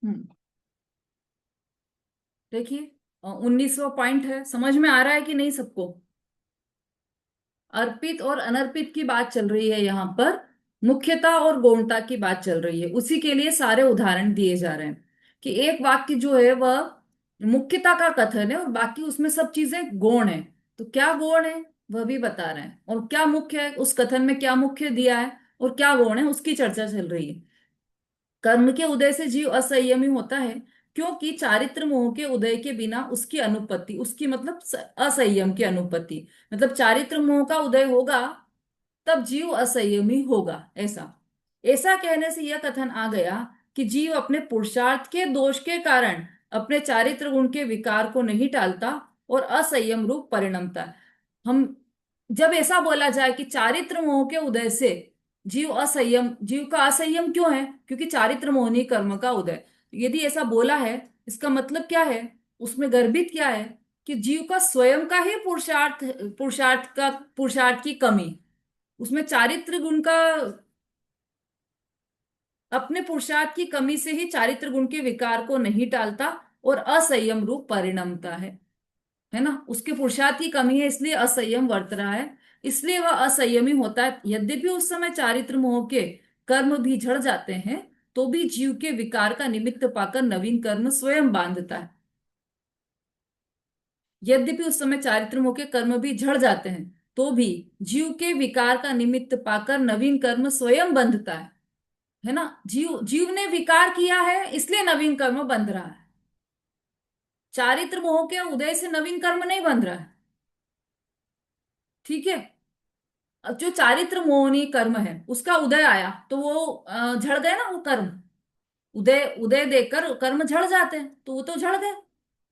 हम्म। देखिए, 19वां पॉइंट है, समझ में आ रहा है कि नहीं सबको? अर्पित और अनर्पित की बात चल रही है यहाँ पर। मुख्यता और गौणता की बात चल रही है, उसी के लिए सारे उदाहरण दिए जा रहे हैं कि एक वाक्य जो है वह मुख्यता का कथन है और बाकी उसमें सब चीजें गौण है। तो क्या गौण है वह भी बता रहे हैं, और क्या मुख्य है, उस कथन में क्या मुख्य दिया है और क्या गौण है उसकी चर्चा चल रही है। कर्म के उदय से जीव असंयमी होता है, क्योंकि चारित्र मोह के उदय के बिना उसकी अनुपत्ति, उसकी मतलब असंयम की अनुपत्ति, मतलब चारित्र मोह का उदय होगा तब जीव असंयमी होगा। ऐसा ऐसा कहने से यह कथन आ गया कि जीव अपने पुरुषार्थ के दोष के कारण अपने चारित्र गुण के विकार को नहीं टालता और असंयम रूप परिणमता है। हम जब ऐसा बोला जाए कि चारित्र मोह के उदय से जीव असंयम, जीव का असंयम क्यों है? क्योंकि चारित्र मोहनी कर्म का उदय। यदि ऐसा बोला है, इसका मतलब क्या है? उसमें गर्भित क्या है? कि जीव का स्वयं का ही पुरुषार्थ, पुरुषार्थ की कमी, उसमें चारित्र गुण का, अपने पुरुषार्थ की कमी से ही चारित्र गुण के विकार को नहीं टालता और असंयम रूप परिणमता है ना। उसके पुरुषार्थ की कमी है इसलिए असंयम वर्त रहा है, इसलिए वह असंयमी होता है। यद्यपि उस समय चारित्र मोह के कर्म भी झड़ जाते हैं, तो भी जीव के विकार का निमित्त पाकर नवीन कर्म स्वयं बांधता है। यद्यपि उस समय चारित्र मोह के कर्म भी झड़ जाते हैं, तो भी जीव के विकार का निमित्त पाकर नवीन कर्म स्वयं बंधता है ना। जीव जीव ने विकार किया है इसलिए नवीन कर्म बंध रहा है। चारित्र मोह के उदय से नवीन कर्म नहीं बंध रहा है। ठीक है। अब जो चारित्र मोहनी कर्म है उसका उदय आया तो वो झड़ गए ना वो कर्म। उदय उदय देखकर कर्म झड़ जाते हैं, तो वो तो झड़ गए।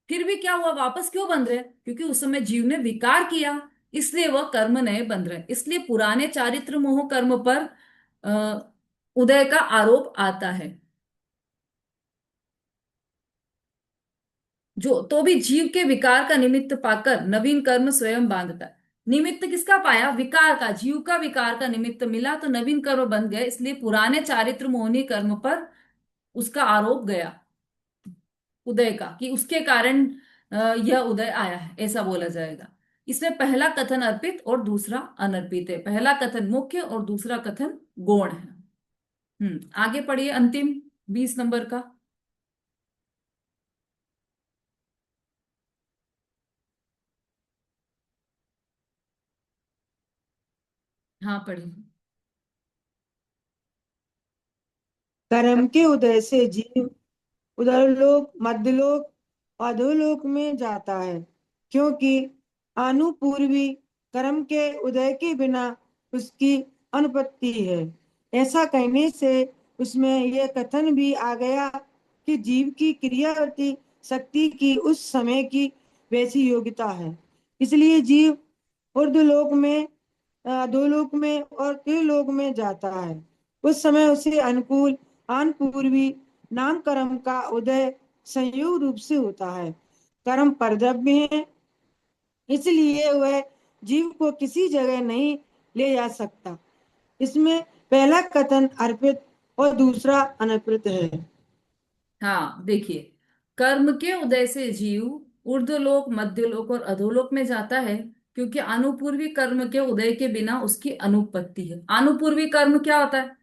फिर भी क्या हुआ, वापस क्यों बंध रहे? क्योंकि उस समय जीव ने विकार किया, इसलिए वह कर्म नए बंध रहे। इसलिए पुराने चारित्र मोह कर्म पर उदय का आरोप आता है। जो तो भी जीव के विकार का निमित्त पाकर नवीन कर्म स्वयं बांधता है। निमित्त किसका पाया? विकार का। जीव का विकार का निमित्त मिला तो नवीन कर्म बन गए, इसलिए पुराने चारित्र मोहनी कर्म पर उसका आरोप गया, उदय का, कि उसके कारण यह उदय आया है, ऐसा बोला जाएगा। इसमें पहला कथन अर्पित और दूसरा अनर्पित है। पहला कथन मुख्य और दूसरा कथन गौण है। आगे पढ़िए अंतिम 20 नंबर का। हाँ पढ़िए। कर्म के उदय से जीव उधरलोक, मध्यलोक, अधोलोक में जाता है, क्योंकि आनुपूर्वी कर्म के उदय के बिना उसकी अनुपत्ति है। ऐसा कहने से उसमें यह कथन भी आ गया कि जीव की क्रियावृत्ति शक्ति की उस समय की वैसी योग्यता है, इसलिए जीव ऊर्ध्वलोक में, अधोलोक में और त्रिलोक में जाता है। उस समय उसे अनुकूल आन पूर्वी नाम कर्म का उदय संयोग रूप से होता है। कर्म परद्रव्य है, इसलिए वह जीव को किसी जगह नहीं ले जा सकता। इसमें पहला कथन अर्पित और दूसरा अनर्पित है। हाँ देखिए, कर्म के उदय से जीव ऊर्ध्वलोक, मध्यलोक और अधोलोक में जाता है, क्योंकि अनुपूर्वी कर्म के उदय के बिना उसकी अनुपत्ति है। अनुपूर्वी कर्म क्या होता है?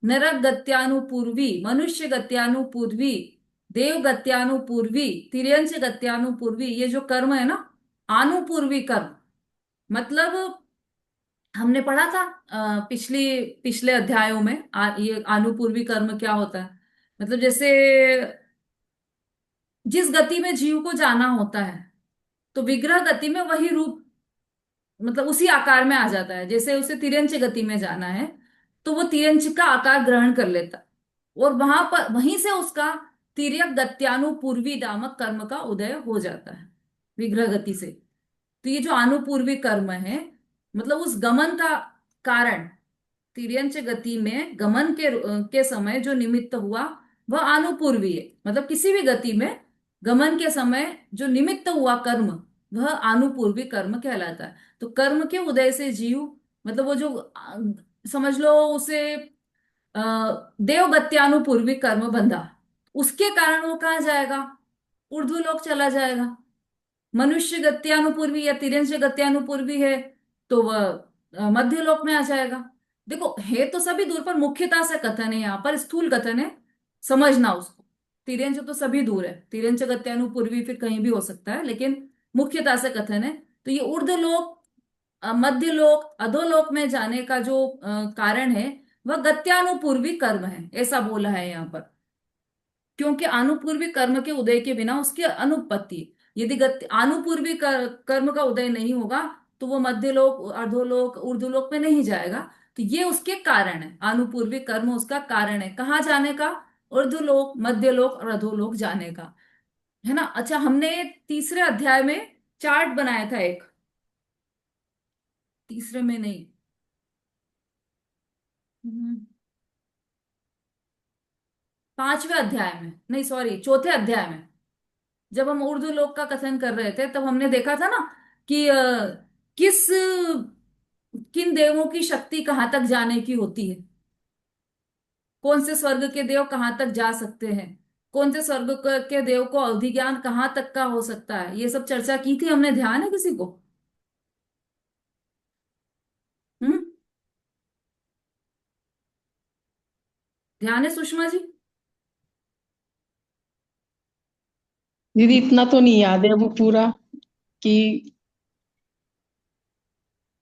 नरक गत्यानुपूर्वी, मनुष्य गत्यानुपूर्वी, देव गत्यानुपूर्वी, तिर्यंच गत्यानुपूर्वी, ये जो कर्म है ना, आनुपूर्वी कर्म, मतलब हमने पढ़ा था पिछले अध्यायों में ये आनुपूर्वी कर्म क्या होता है। मतलब जैसे जिस गति में जीव को जाना होता है, तो विग्रह गति में वही रूप, मतलब उसी आकार में आ जाता है। जैसे उसे तिरंच गति में जाना है, तो वो तिरंच का आकार ग्रहण कर लेता है, और वहां पर वहीं से उसका तिर्यक गत्यानुपूर्वी नामक कर्म का उदय हो जाता है, विग्रह गति से। तो ये जो अनुपूर्वी कर्म है, मतलब उस गमन का कारण, तिर्यंच गति में गमन के समय जो निमित्त हुआ वह अनुपूर्वी है। मतलब किसी भी गति में गमन के समय जो निमित्त हुआ कर्म, वह अनुपूर्वी कर्म कहलाता है। तो कर्म के उदय से जीव, मतलब वो जो समझ लो उसे देवगत्यानुपूर्वी कर्म बंधा, उसके कारण वो कहाँ जाएगा? ऊर्ध्व लोक चला जाएगा। मनुष्य गत्यानुपूर्वी या तिर्यंश गत्यानुपूर्वी है, तो वह मध्य लोक में आ जाएगा। देखो, है तो सभी दूर, पर मुख्यता से कथन है, यहाँ पर स्थूल कथन है, समझना उसको। तिर्यंश तो सभी दूर है, तिर्यंश गत्यानुपूर्वी फिर कहीं भी हो सकता है, लेकिन मुख्यता से कथन है। तो ये ऊर्ध्व लोक, मध्य लोक, अधोलोक में जाने का जो कारण है, वह गत्यानुपूर्वी कर्म है, ऐसा बोला है यहाँ पर। क्योंकि आनुपूर्वी कर्म के उदय के बिना उसकी अनुपत्ति, यदि आनुपूर्वी कर्म का उदय नहीं होगा, तो वो मध्यलोक, अर्धोलोक, ऊर्ध्वलोक में नहीं जाएगा। तो ये उसके कारण है, आनुपूर्वी कर्म उसका कारण है कहाँ जाने का? ऊर्ध्वलोक, मध्यलोक और अधोलोक जाने का, है ना। अच्छा, हमने तीसरे अध्याय में चार्ट बनाया था एक, तीसरे में नहीं, हम्म, पांचवें अध्याय में नहीं, सॉरी, चौथे अध्याय में, जब हम उर्दू लोक का कथन कर रहे थे, तब हमने देखा था ना कि किस किन देवों की शक्ति कहाँ तक जाने की होती है, कौन से स्वर्ग के देव कहाँ तक जा सकते हैं, कौन से स्वर्ग के देव को अवधि ज्ञान कहाँ तक का हो सकता है, ये सब चर्चा की थी हमने, ध्यान है किसी को? हम्म, ध्यान है सुषमा जी? दीदी इतना तो नहीं याद है वो पूरा कि।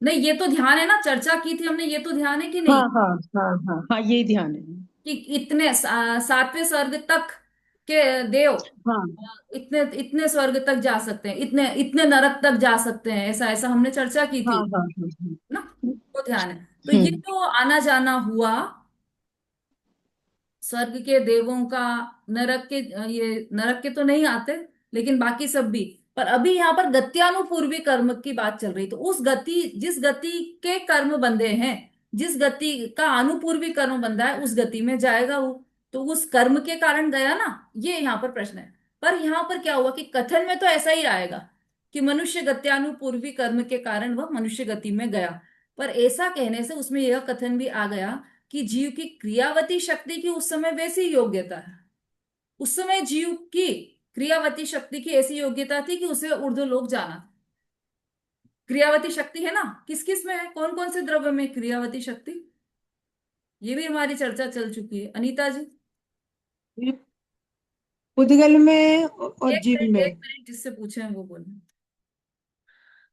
नहीं, ये तो ध्यान है ना, चर्चा की थी हमने, ये तो ध्यान है कि हाँ नहीं? हाँ हाँ हाँ हाँ, ये ध्यान है। कि इतने सातवें स्वर्ग तक के देव हाँ इतने इतने स्वर्ग तक जा सकते हैं, इतने इतने नरक तक जा सकते हैं, ऐसा ऐसा हमने चर्चा की हाँ थी हाँ हाँ ना। तो ध्यान है। तो ये हम्म। जो आना जाना हुआ स्वर्ग के देवों का, नरक के, ये नरक के तो नहीं आते, लेकिन बाकी सब भी। पर अभी यहाँ पर गत्यानुपूर्वी कर्म की बात चल रही, तो उस गति, जिस गति के कर्म बंधे हैं, जिस गति का अनुपूर्वी कर्म बंधा है, उस गति में जाएगा वो। तो उस कर्म के कारण गया ना, ये यहाँ पर प्रश्न है। पर यहाँ पर क्या हुआ कि कथन में तो ऐसा ही आएगा कि मनुष्य गत्यानुपूर्वी कर्म के कारण वह मनुष्य गति में गया। पर ऐसा कहने से उसमें यह कथन भी आ गया कि जीव की क्रियावती शक्ति की उस समय वैसी योग्यता है, उस समय जीव की क्रियावती शक्ति की ऐसी योग्यता थी कि उसे ऊर्ध्व लोक जाना था। क्रियावती शक्ति है ना, किस किस में है, कौन कौन से द्रव्य में क्रियावती शक्ति, ये भी हमारी चर्चा चल चुकी है, अनीता जी। उद्गल में और जीव एक में। मिनट, जिससे पूछे हैं वो बोले,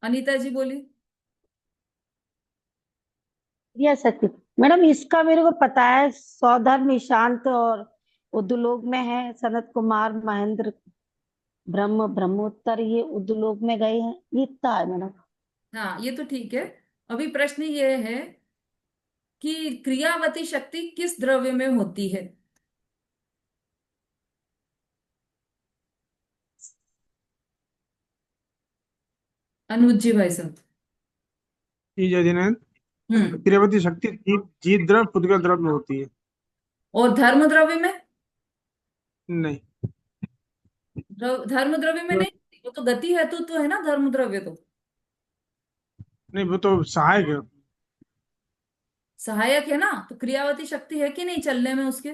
अनीता जी बोली। यह सत्य। मैडम इसका मेरे को पता है, सौधर्म ईशांत और उद्लोक में है, सनत कुमार महेंद्र ब्रह्मोत्तर ये उद्लोक में गए हैं, ये इतना है मैडम। हाँ, ये तो ठीक है। अभी प्रश्न ये है कि क्रियावती शक्ति किस द्रव्य में होती है? अनुज जी भाई साहब। तीज अधिनयन हम्म। क्रियावती शक्ति जीत जीत द्रव पुद्गल द्रव में होती है। और धर्म द्रव्य में? नहीं। धर्म द्रव्य में जो- नहीं, वो तो गति हेतु तो है ना धर्म द्रव्य तो। नहीं, वो तो सहायक है। सहायक है ना, तो क्रियावती शक्ति है कि नहीं चलने में उसके?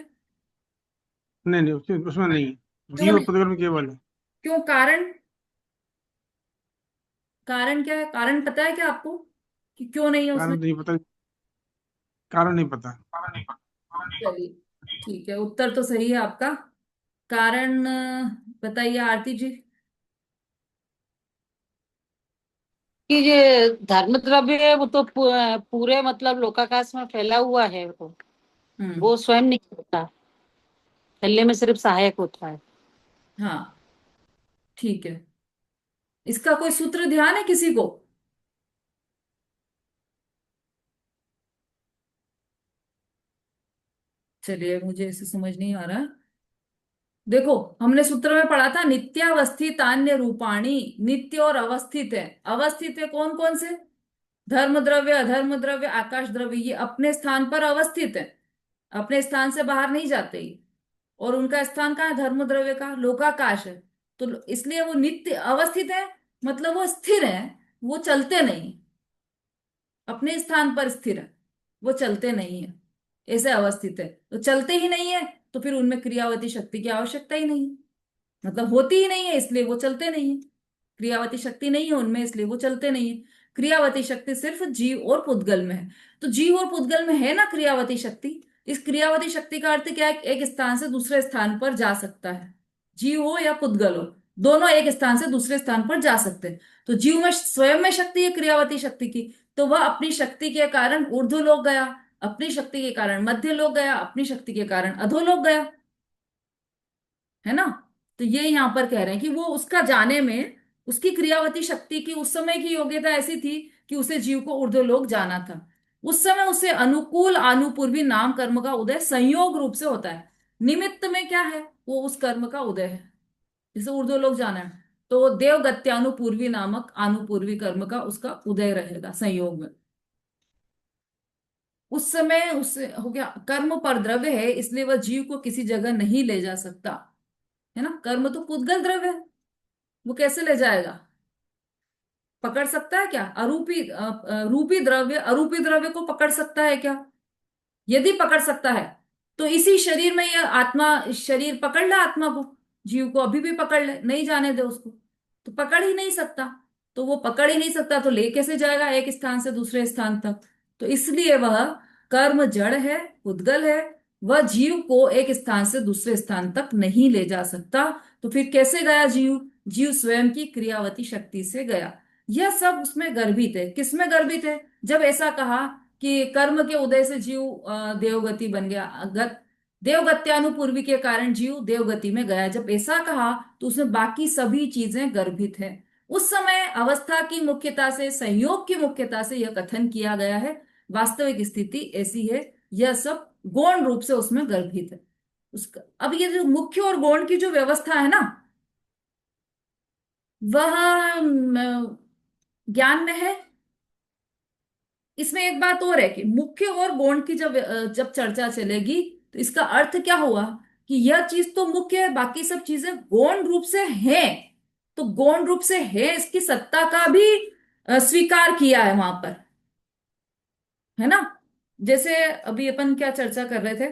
नहीं नहीं, उसमें नहीं है। क्यों जीव और नहीं? पुद्गल में केवल है। क्यों, कारण? कारण क्या है, कारण पता है क्या आपको कि क्यों नहीं है उसमें? कारण नहीं पता। कारण नहीं पता। चलिए, ठीक है, उत्तर तो सही है आपका। कारण बताइए आरती जी। कि ये धर्म द्रव्य है वो तो पूरे मतलब लोकाकाश में फैला हुआ है, हम्म। वो स्वयं नहीं होता, फैलने में सिर्फ सहायक होता है। हाँ, ठीक है। इसका कोई सूत्र ध्यान है किसी को? चलिए, मुझे इसे समझ नहीं आ रहा। देखो, हमने सूत्र में पढ़ा था, नित्यावस्थित अन्य रूपाणी, नित्य और अवस्थित है। अवस्थित है कौन कौन से? धर्म द्रव्य, अधर्म द्रव्य, आकाश द्रव्य, ये अपने स्थान पर अवस्थित है, अपने स्थान से बाहर नहीं जाते ये। और उनका स्थान कहाँ है धर्म द्रव्य का? लोकाकाश है। तो इसलिए वो नित्य अवस्थित है, मतलब वो स्थिर है, वो चलते नहीं, अपने स्थान पर स्थिर है, वो चलते नहीं है, ऐसे अवस्थित है। तो चलते ही नहीं है, तो फिर उनमें क्रियावती शक्ति की आवश्यकता ही नहीं, मतलब होती ही नहीं है, इसलिए वो चलते नहीं है। क्रियावती शक्ति नहीं है उनमें, इसलिए वो चलते नहीं है। क्रियावती शक्ति सिर्फ जीव और पुद्गल में है। तो जीव और पुद्गल में है ना क्रियावती शक्ति। इस क्रियावती शक्ति का अर्थ क्या है? एक स्थान से दूसरे स्थान पर जा सकता है। जीव हो या पुद्गल हो, दोनों एक स्थान से दूसरे स्थान पर जा सकते हैं। तो जीव में स्वयं में शक्ति है क्रियावती शक्ति की, तो वह अपनी शक्ति के कारण ऊर्ध्वलोक गया, अपनी शक्ति के कारण मध्य लोक गया, अपनी शक्ति के कारण अधोलोक गया, है ना। तो ये यहां पर कह रहे हैं कि वो उसका जाने में, उसकी क्रियावती शक्ति की उस समय की योग्यता ऐसी थी कि उसे जीव को ऊर्ध्वलोक जाना था। उस समय उसे अनुकूल आनुपूर्वी नाम कर्म का उदय संयोग रूप से होता है। निमित्त में क्या है? वो उस कर्म का उदय है, जैसे ऊर्ध्वलोक जाना है तो देवगत्यानुपूर्वी नामक आनुपूर्वी कर्म का उसका उदय रहेगा संयोग में। उस समय उससे हो गया, कर्म पर द्रव्य है इसलिए वह जीव को किसी जगह नहीं ले जा सकता, है ना। कर्म तो पुद्गल द्रव्य है, वो कैसे ले जाएगा? पकड़ सकता है क्या? रूपी द्रव्य अरूपी द्रव्य को पकड़ सकता है क्या? यदि पकड़ सकता है तो इसी शरीर में यह आत्मा, शरीर पकड़ ले आत्मा को, जीव को अभी भी पकड़ ले, नहीं जाने दे उसको, तो पकड़ ही नहीं सकता। तो वो पकड़ ही नहीं सकता तो ले कैसे जाएगा एक स्थान से दूसरे स्थान तक? तो इसलिए वह कर्म जड़ है, उद्गल है, वह जीव को एक स्थान से दूसरे स्थान तक नहीं ले जा सकता। तो फिर कैसे गया जीव? जीव स्वयं की क्रियावती शक्ति से गया। यह सब उसमें गर्भित है। किसमें गर्भित है? जब ऐसा कहा कि कर्म के उदय से जीव देवगति बन गया, देवगत्यानुपूर्वी के कारण जीव देवगति में गया, जब ऐसा कहा तो उसमें बाकी सभी चीजें गर्भित है। उस समय अवस्था की मुख्यता से, संयोग की मुख्यता से यह कथन किया गया है। वास्तविक स्थिति ऐसी है, यह सब गौण रूप से उसमें गर्भित है। उसका अब ये जो मुख्य और गौण की जो व्यवस्था है ना, वह ज्ञान में है। इसमें एक बात और है कि मुख्य और गौण की जब जब चर्चा चलेगी तो इसका अर्थ क्या हुआ कि यह चीज तो मुख्य है, बाकी सब चीजें गौण रूप से हैं। तो गौण रूप से है, इसकी सत्ता का भी स्वीकार किया है वहां पर, है ना। जैसे अभी अपन क्या चर्चा कर रहे थे,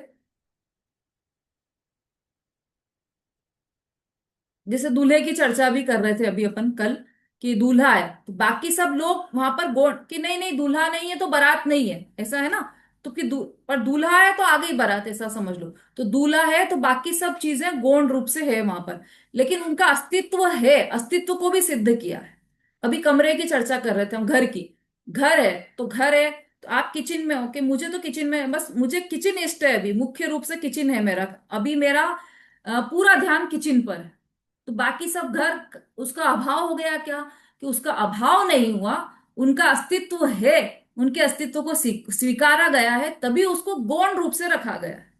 जैसे दूल्हे की चर्चा भी कर रहे थे अभी अपन कल, कि दूल्हा है तो बाकी सब लोग वहां पर गौण कि नहीं नहीं दूल्हा नहीं है तो बारात नहीं है, ऐसा है ना। तो कि पर दूल्हा है तो आ गई बारात, ऐसा समझ लो। तो दूल्हा है तो बाकी सब चीजें गौण रूप से है वहां पर, लेकिन उनका अस्तित्व है, अस्तित्व को भी सिद्ध किया है। अभी कमरे की चर्चा कर रहे थे हम, घर की। घर है तो घर है, तो आप किचन में हो कि मुझे तो किचन में, बस मुझे किचन इष्ट है, अभी मुख्य रूप से किचन है मेरा, अभी मेरा पूरा ध्यान किचन पर है। तो बाकी सब घर, उसका अभाव हो गया क्या? कि उसका अभाव नहीं हुआ, उनका अस्तित्व है, उनके अस्तित्व को स्वीकारा गया है, तभी उसको गौण रूप से रखा गया है।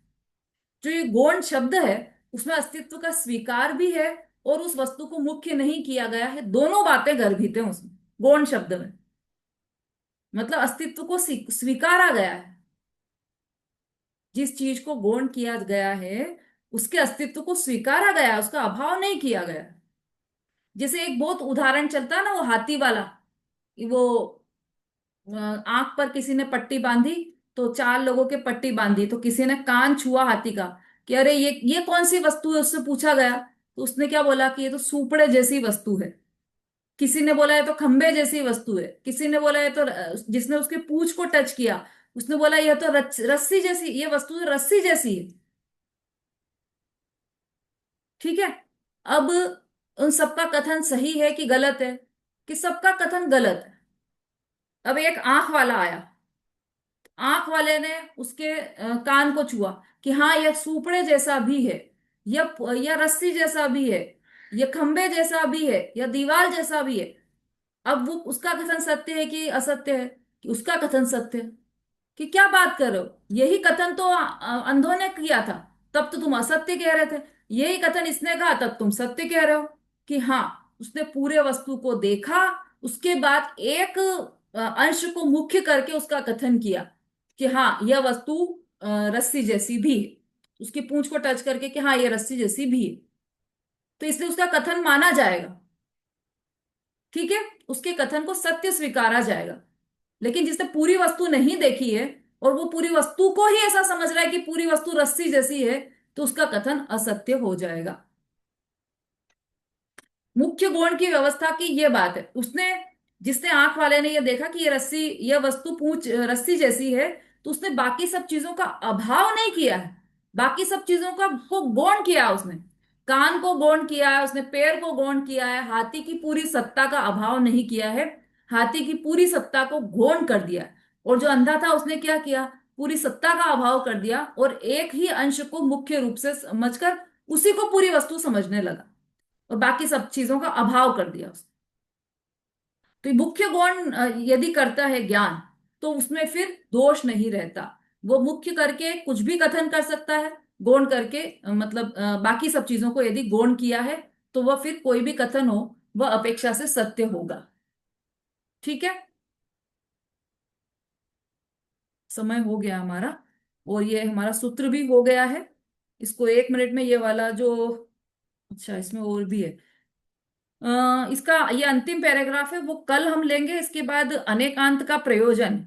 जो ये गौण शब्द है उसमें अस्तित्व का स्वीकार भी है और उस वस्तु को मुख्य नहीं किया गया है, दोनों बातें गर्भित हैं उसमें। गौण शब्द में मतलब अस्तित्व को स्वीकारा गया है। जिस चीज को गौण किया गया है उसके अस्तित्व को स्वीकारा गया है, उसका अभाव नहीं किया गया। जैसे एक बहुत उदाहरण चलता है ना, वो हाथी वाला। वो आंख पर किसी ने पट्टी बांधी, तो चार लोगों के पट्टी बांधी, तो किसी ने कान छुआ हाथी का कि अरे ये कौन सी वस्तु है, उससे पूछा गया तो उसने क्या बोला कि ये तो सूपड़े जैसी वस्तु है। किसी ने बोला ये तो खंबे जैसी वस्तु है, किसी ने बोला ये तो जिसने उसके पूंछ को टच किया उसने बोला यह तो रस्सी जैसी, ये वस्तु तो रस्सी जैसी है। ठीक है। अब उन सबका कथन सही है कि गलत है? कि सबका कथन गलत है। अब एक आंख वाला आया, आंख वाले ने उसके कान को छुआ कि हाँ यह सूपड़े जैसा भी है, यह रस्सी जैसा भी है, यह खंबे जैसा भी है, यह दीवार जैसा भी है। अब वो उसका कथन सत्य है कि असत्य है? कि उसका कथन सत्य है। कि क्या बात कर रहे हो, यही कथन तो अंधों ने किया था, तब तो तुम असत्य कह रहे थे। यही कथन इसने कहा तब तुम सत्य कह रहे हो। कि हाँ उसने पूरे वस्तु को देखा, उसके बाद एक अंश को मुख्य करके उसका कथन किया कि हाँ यह वस्तु रस्सी जैसी भी है, उसकी पूंछ को टच करके कि हाँ यह रस्सी जैसी भी है, तो इसलिए उसका कथन माना जाएगा। ठीक है, उसके कथन को सत्य स्वीकारा जाएगा। लेकिन जिसने पूरी वस्तु नहीं देखी है और वो पूरी वस्तु को ही ऐसा समझ रहा है कि पूरी वस्तु रस्सी जैसी है, तो उसका कथन असत्य हो जाएगा। मुख्य गौण की व्यवस्था की ये बात है, उसने, जिसने आंख वाले ने ये देखा कि ये रस्सी, ये वस्तु पूंछ रस्सी जैसी है, तो उसने बाकी सब चीजों का अभाव नहीं किया है, बाकी सब चीजों का को गौण किया उसने। कान को गौण किया है उसने, पैर को गौण किया है, हाथी की पूरी सत्ता का अभाव नहीं किया है, हाथी की पूरी सत्ता को गौण कर दिया। और जो अंधा था उसने क्या किया, पूरी सत्ता का अभाव कर दिया और एक ही अंश को मुख्य रूप से समझकर उसी को पूरी वस्तु समझने लगा और बाकी सब चीजों का अभाव कर दिया उसने। तो ये मुख्य गौण यदि करता है ज्ञान, तो उसमें फिर दोष नहीं रहता। वो मुख्य करके कुछ भी कथन कर सकता है, गौण करके मतलब बाकी सब चीजों को यदि गौण किया है, तो वह फिर कोई भी कथन हो वह अपेक्षा से सत्य होगा। ठीक है, समय हो गया हमारा, और ये हमारा सूत्र भी हो गया है। इसको 1 मिनट में ये वाला जो, अच्छा इसमें और भी है, इसका ये अंतिम पैराग्राफ है, वो कल हम लेंगे। इसके बाद अनेकांत का प्रयोजन,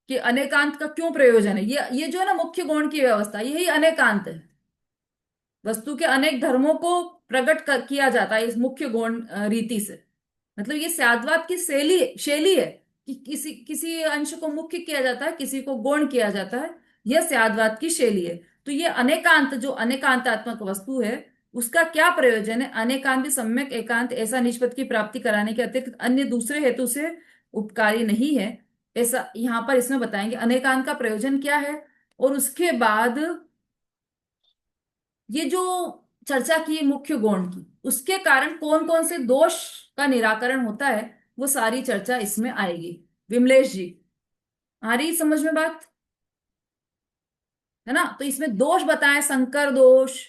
कि अनेकांत का क्यों प्रयोजन है, ये जो है ना मुख्य गुण की व्यवस्था, यही अनेकांत है। वस्तु के अनेक धर्मों को प्रकट किया जाता है इस मुख्य गुण रीति से। मतलब ये सद्वाद की शैली शैली है कि किसी किसी अंश को मुख्य किया जाता है, किसी को गौण किया जाता है, यह सद्वाद की शैली है। तो ये अनेकांत, जो अनेकांतात्मक वस्तु है, उसका क्या प्रयोजन है, अनेकांत सम्यक एकांत ऐसा निष्पत्ति की प्राप्ति कराने के अतिरिक्त अन्य दूसरे हेतु से उपकारी नहीं है, ऐसा यहां पर इसमें बताएंगे अनेकांत का प्रयोजन क्या है। और उसके बाद ये जो चर्चा की मुख्य गौण की, उसके कारण कौन कौन से दोष का निराकरण होता है, वो सारी चर्चा इसमें आएगी। विमलेश जी, आ रही समझ में बात, है ना? तो इसमें दोष बताएं, संकर दोष,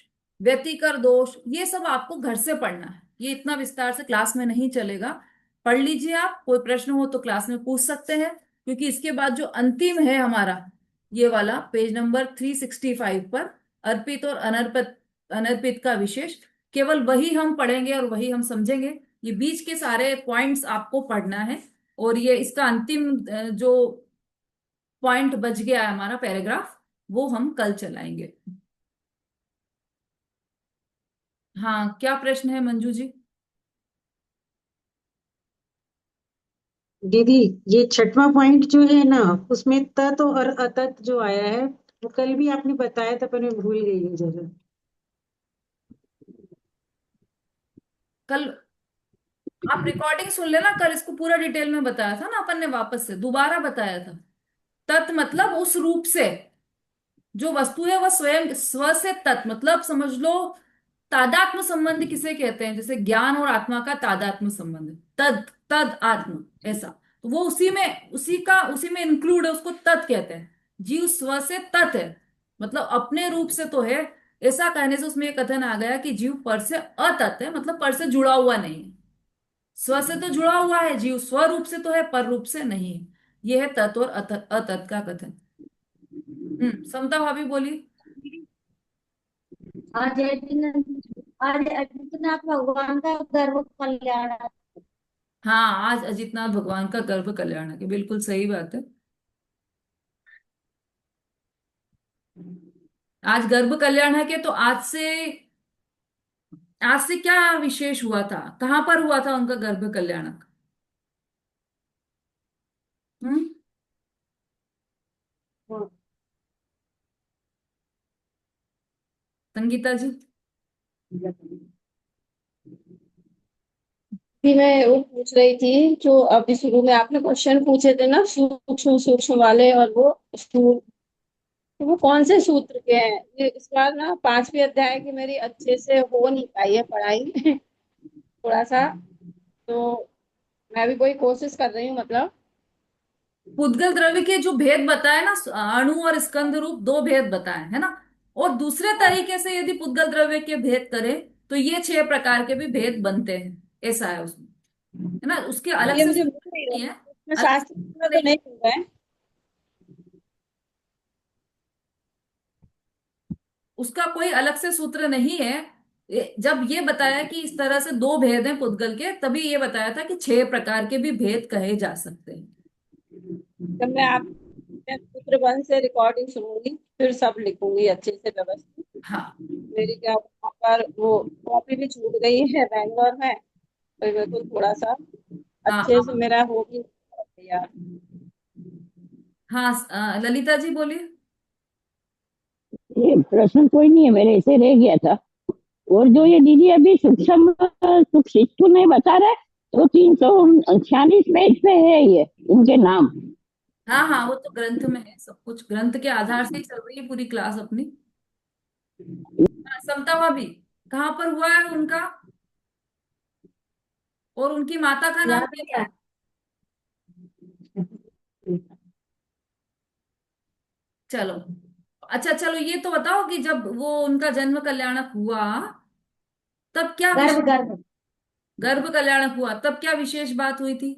व्यतिकर दोष, ये सब आपको घर से पढ़ना है, ये इतना विस्तार से क्लास में नहीं चलेगा। पढ़ लीजिए आप, कोई प्रश्न हो तो क्लास में पूछ सकते हैं, क्योंकि इसके बाद जो अंतिम है हमारा ये वाला पेज नंबर 365 पर, अर्पित और अनर्पित, अनर्पित का विशेष, केवल वही हम पढ़ेंगे और वही हम समझेंगे। ये बीच के सारे पॉइंट्स आपको पढ़ना है, और ये इसका अंतिम जो पॉइंट बच गया है हमारा पैराग्राफ, वो हम कल चलाएंगे। हाँ, क्या प्रश्न है मंजू जी? दीदी, ये छठवां पॉइंट जो है ना, उसमें तत् और अतत जो आया है, वो कल भी आपने बताया था पर मैं भूल गई हूँ जरा। कल आप रिकॉर्डिंग सुन लेना, कल इसको पूरा डिटेल में बताया था ना अपन ने, वापस से दोबारा बताया था। तत् मतलब उस रूप से, जो वस्तु है वह स्वयं स्व से तत् मतलब समझ लो, तादात्म्य संबंध किसे कहते हैं, जैसे ज्ञान और आत्मा का तादात्म्य संबंध, तद तद आत्म, ऐसा। तो वो उसी में इंक्लूड है, उसको तत् कहते हैं। जीव स्व से तत् है, मतलब अपने रूप से तो है, ऐसा कहने से उसमें एक कथन आ गया कि जीव पर से अतत् है, मतलब पर से जुड़ा हुआ नहीं है। स्व से तो जुड़ा हुआ है जीव, स्वरूप से तो है, पर रूप से नहीं है। यह है तत् और अतत् का कथन। समता भाभी बोली। आज आज अजितनाथ भगवान का गर्भ कल्याण। हाँ, आज अजितनाथ भगवान का गर्भ कल्याण है, बिल्कुल सही बात है। आज गर्भ कल्याण है के, तो आज से क्या विशेष हुआ था, कहाँ पर हुआ था उनका गर्भ कल्याण? हम्म, संगीता जी। भी मैं वो पूछ रही थी, जो अभी शुरू में आपने क्वेश्चन पूछे थे ना, सूक्ष्म सूक्ष्म वाले और वो स्थूल, तो वो कौन से सूत्र के हैं? ये इस बार ना 5वीं अध्याय की मेरी अच्छे से हो नहीं पाई है पढ़ाई थोड़ा सा, तो मैं भी कोई कोशिश कर रही हूँ मतलब। पुद्गल द्रव्य के जो भेद बताए ना, अणु और स्कंद रूप, दो भेद बताए है ना। और दूसरे हाँ, तरीके से यदि पुद्गल द्रव्य के भेद करें, तो ये 6 प्रकार के भी भेद बनते हैं, ऐसा है उसमें, है ना। उसके अलग ये से मुझे मिल सूत्र नहीं रहा, नहीं है, इसमें अलग शास्त्र में से तो नहीं, नहीं मिल रहा है। उसका कोई अलग से सूत्र नहीं है। जब ये बताया कि इस तरह से दो भेद हैं पुद्गल के, तभी ये बताया था कि 6 प्रकार के भी भेद कहे जा सकते हैं। जब मैं आप मैं सूत्र 1 से रिकॉर्डिंग सुनूंगी, फिर सब लिखूंगी अच्छे से व्यवस्थित। हाँ मेरी क्या वहाँ पर वो कॉपी भी छूट गई है बैंगलोर में, तो मेरे को थोड़ा सा हाँ अच्छे से मेरा हो भी यार। हाँ ललिता जी बोलिए। ये प्रश्न कोई नहीं है, मेरे ऐसे रह गया था। और जो ये दीदी अभी सूक्ष्म सुख शिशु नहीं बता रहे, तो 346 पेज पे है ये इनके नाम। हाँ हाँ, वो तो ग्रंथ में है, सब कुछ ग्रंथ के आधार से ही चल रही है पूरी क्लास अपनी। हाँ, समता भाभी कहाँ पर हुआ है उनका, और उनकी माता का नाम याद क्या क्या है? है? चलो, अच्छा चलो ये तो बताओ कि जब वो उनका जन्म कल्याणक हुआ तब क्या गर्भ विशेष, गर्भ गर्भ कल्याणक हुआ तब क्या विशेष बात हुई थी?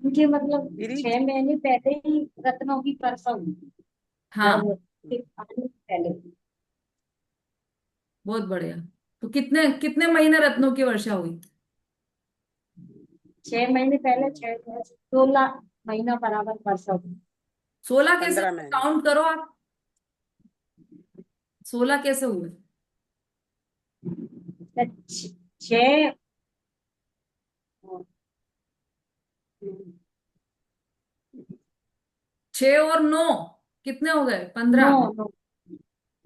उनके मतलब दीदी 6 महीने पहले ही रत्नों की प्रसव हुई। हाँ, गर्भ के आने से पहले। बहुत बढ़िया। तो कितने कितने महीने रत्नों की वर्षा हुई? 6 महीने पहले, 16 महीना बराबर प्रसव हुई। 16 कैसे 15 महीने। काउंट करो आप, 16 कैसे हुए? तो छह 6 और 9 कितने हो गए? 15। 9 9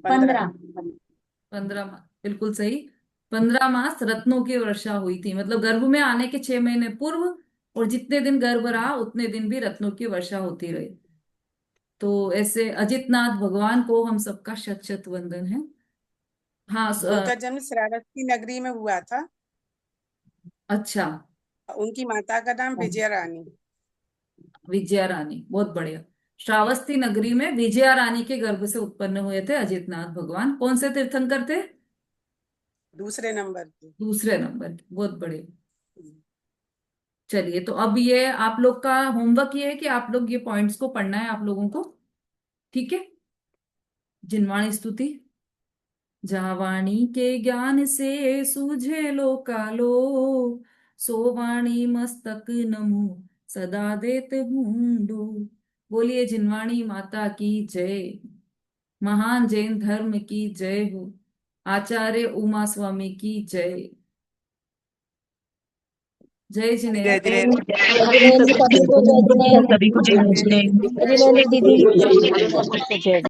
15। 15। 15 मास, बिल्कुल सही। 15 मास रत्नों की वर्षा हुई थी, मतलब गर्भ में आने के 6 महीने पूर्व, और जितने दिन गर्भ रहा उतने दिन भी रत्नों की वर्षा होती रही। तो ऐसे अजितनाथ भगवान को हम सबका शत शत वंदन है। हाँ उनका जन्म श्रावस्ती नगरी में हुआ था। अच्छा, उनकी माता का नाम विजया रानी। विजया रानी, बहुत बढ़िया। श्रावस्ती नगरी में विजया रानी के गर्भ से उत्पन्न हुए थे अजितनाथ भगवान। कौन से तीर्थंकर थे? दूसरे नंबर की। दूसरे नंबर के, बहुत बढ़िया। चलिए, तो अब ये आप लोग का होमवर्क ये है कि आप लोग ये पॉइंट्स को पढ़ना है आप लोगों को, ठीक है? जिनवाणी स्तुति। जहाँ वाणी के ज्ञान से सूझे लोकालो, सो वाणी मस्तक नमो सदा देत हूँ। बोलिए जिनवाणी माता की जय। महान जैन धर्म की जय हो। आचार्य उमा स्वामी की जय। जय जिनेन्द्र। जय जय जिनेन्द्र। जिनेन्द्र, सभी को जय जिनेन्द्र। सभी को जय जय जिनेन्द्र दीदी। जय।